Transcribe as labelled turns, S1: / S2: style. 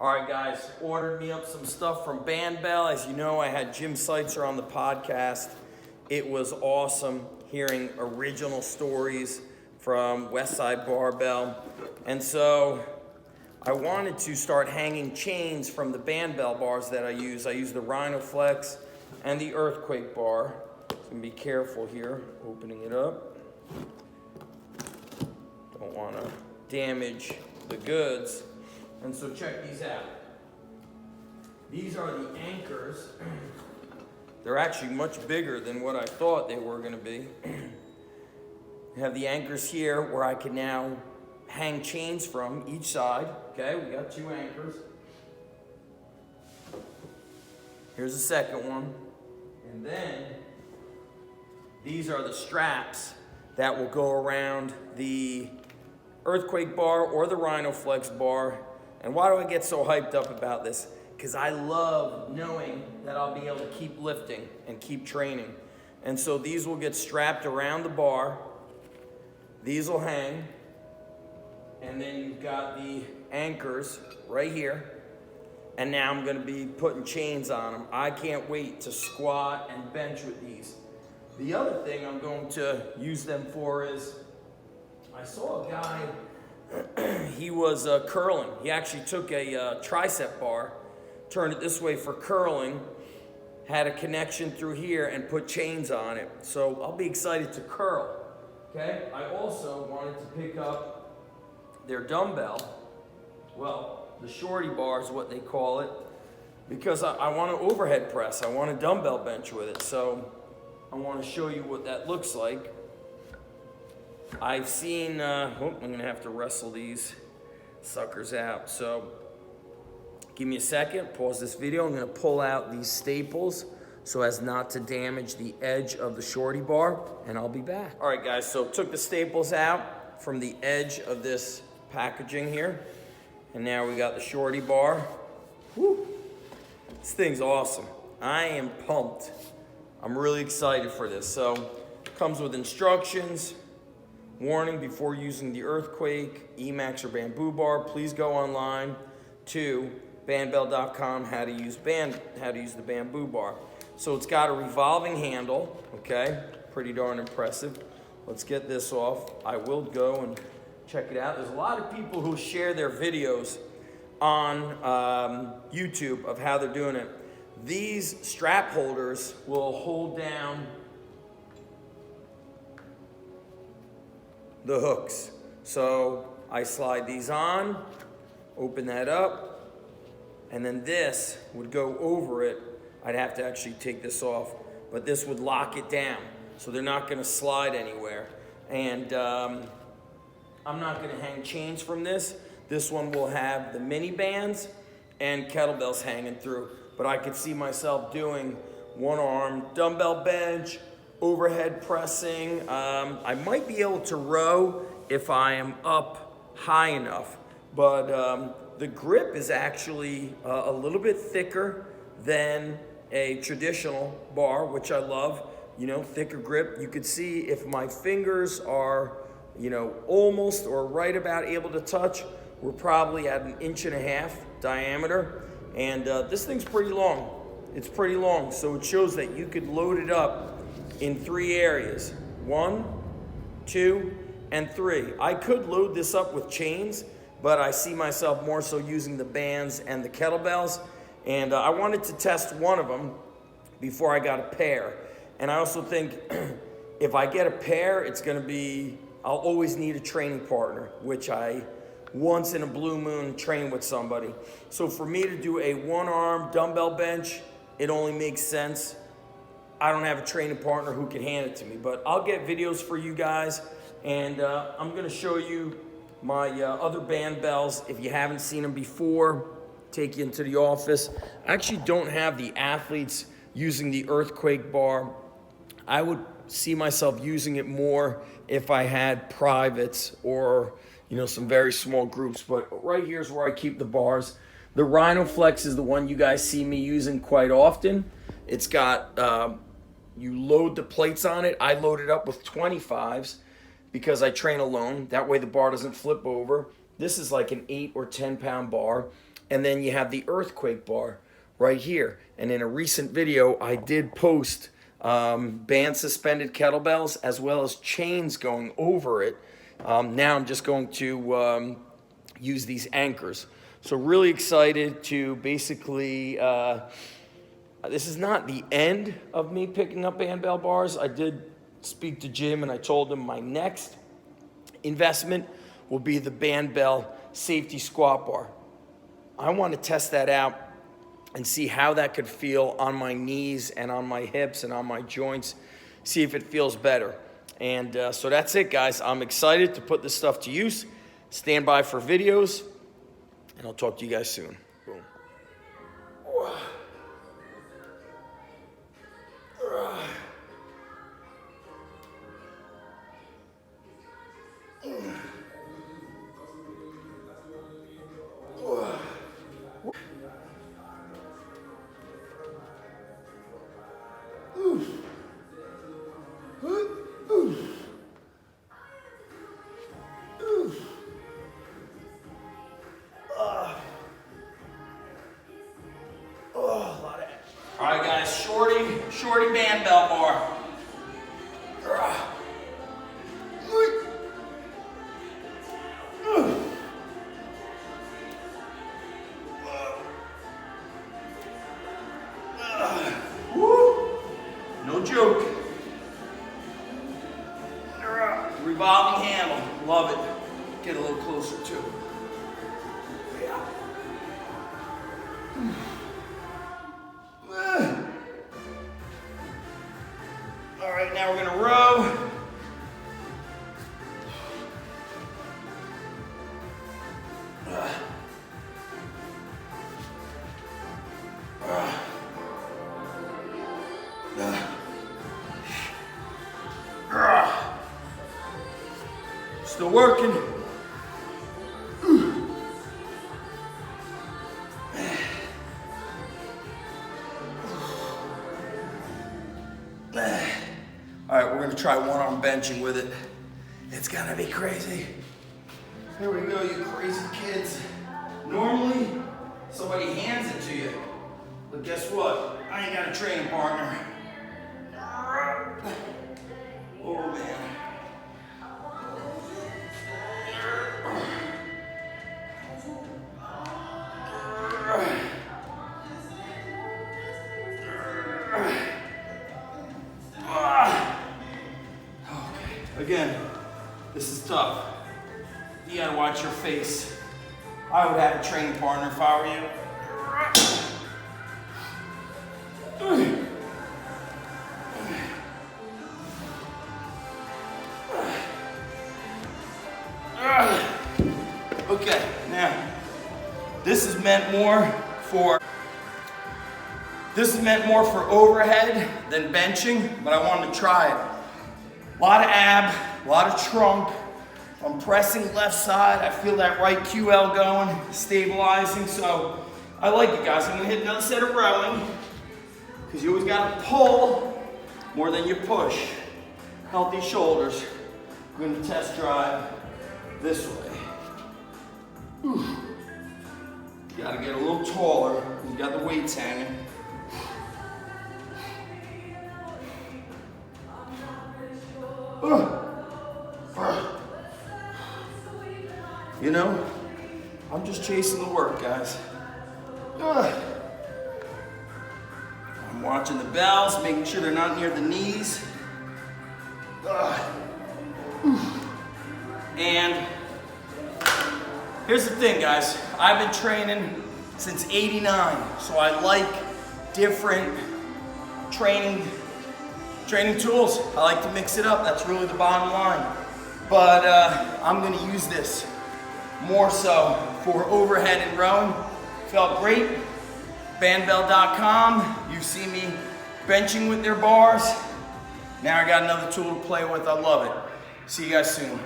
S1: All right, guys, ordered me up some stuff from Bandbell. As you know, I had Jim Seitzer on the podcast. It was awesome hearing original stories from Westside Barbell. And so I wanted to start hanging chains from the Bandbell bars that I use. I use the Rhinoflex and the Earthquake bar. So be careful here, opening it up. Don't want to damage the goods. And so check these out. These are the anchors. They're actually much bigger than what I thought they were going to be. I have the anchors here where I can now hang chains from each side. Okay, we got 2 anchors. Here's the second one. And then these are the straps that will go around the Earthquake bar or the Rhinoflex bar. And why do I get so hyped up about this? Because I love knowing that I'll be able to keep lifting and keep training. And so these will get strapped around the bar. These will hang. And then you've got the anchors right here. And now I'm going to be putting chains on them. I can't wait to squat and bench with these. The other thing I'm going to use them for is, I saw a guy, he was curling. He actually took a tricep bar, turned it this way for curling, had a connection through here and put chains on it. So I'll be excited to curl, okay? I also wanted to pick up their dumbbell. Well, the shorty bar is what they call it, because I want to overhead press. I want a dumbbell bench with it. So I want to show you what that looks like. I've seen, I'm going to have to wrestle these suckers out. So give me a second, pause this video. I'm going to pull out these staples so as not to damage the edge of the shorty bar, and I'll be back. All right, guys, so took the staples out from the edge of this packaging here, and now we got the shorty bar. Woo. This thing's awesome. I am pumped. I'm really excited for this. So it comes with instructions. Warning, before using the Earthquake, Emax, or Bamboo bar, please go online to bandbell.com how to use the Bamboo bar. So it's got a revolving handle, okay? Pretty darn impressive. Let's get this off. I will go and check it out. There's a lot of people who share their videos on YouTube of how they're doing it. These strap holders will hold down the hooks. So I slide these on, open that up, and then this would go over it. I'd have to actually take this off, but this would lock it down. So they're not gonna slide anywhere. And I'm not gonna hang chains from this. This one will have the mini bands and kettlebells hanging through. But I could see myself doing one arm dumbbell bench, overhead pressing. I might be able to row if I am up high enough, but the grip is actually a little bit thicker than a traditional bar, which I love. You know, thicker grip. You could see if my fingers are, you know, almost or right about able to touch, we're probably at 1.5 inches diameter, and this thing's pretty long. It's pretty long, so it shows that you could load it up in 3 areas. 1, 2, and 3. I could load this up with chains, but I see myself more so using the bands and the kettlebells. And I wanted to test one of them before I got a pair. And I also think if I get a pair, it's gonna be, I'll always need a training partner, which I once in a blue moon train with somebody. So for me to do a 1-arm dumbbell bench, it only makes sense. I don't have a training partner who can hand it to me, but I'll get videos for you guys, and I'm gonna show you my other Bandbells. If you haven't seen them before, take you into the office. I actually don't have the athletes using the Earthquake bar. I would see myself using it more if I had privates or, you know, some very small groups, but right here's where I keep the bars. The Rhinoflex is the one you guys see me using quite often. It's got, you load the plates on it. I load it up with 25s because I train alone. That way the bar doesn't flip over. This is like an 8 or 10 pound bar. And then you have the earthquake bar right here. And in a recent video, I did post band suspended kettlebells as well as chains going over it. Now I'm just going to use these anchors. So really excited to basically, this is not the end of me picking up Bandbell bars. I did speak to Jim and I told him my next investment will be the Bandbell safety squat bar. I want to test that out and see how that could feel on my knees and on my hips and on my joints, see if it feels better. And so that's it, guys. I'm excited to put this stuff to use. Stand by for videos, and I'll talk to you guys soon. Boom. All right, guys, shorty Bandbell bar. No joke. Revolving handle, love it. Get a little closer too. All right, now we're gonna row. Still working. All right, we're gonna try one-arm benching with it. It's gonna be crazy. Here we go, you crazy kids. Normally, somebody hands it to you. But guess what? I ain't got a training partner. Oh, man. Again, this is tough. You gotta watch your face. I would have a training partner if I were you. Okay, now, this is meant more for overhead than benching, but I wanted to try it. A lot of ab, a lot of trunk. I'm pressing left side. I feel that right QL going, stabilizing. So I like it, guys. I'm gonna hit another set of rowing because you always gotta pull more than you push. Healthy shoulders. I'm gonna test drive this way. Whew. You gotta get a little taller. You got the weights hanging. You know, I'm just chasing the work, guys. I'm watching the bells, making sure they're not near the knees. And here's the thing, guys. I've been training since '89, so I like different training tools. I like to mix it up. That's really the bottom line. But I'm gonna use this more so for overhead and rowing. Felt great. Bandbell.com. You see me benching with their bars. Now I got another tool to play with. I love it. See you guys soon.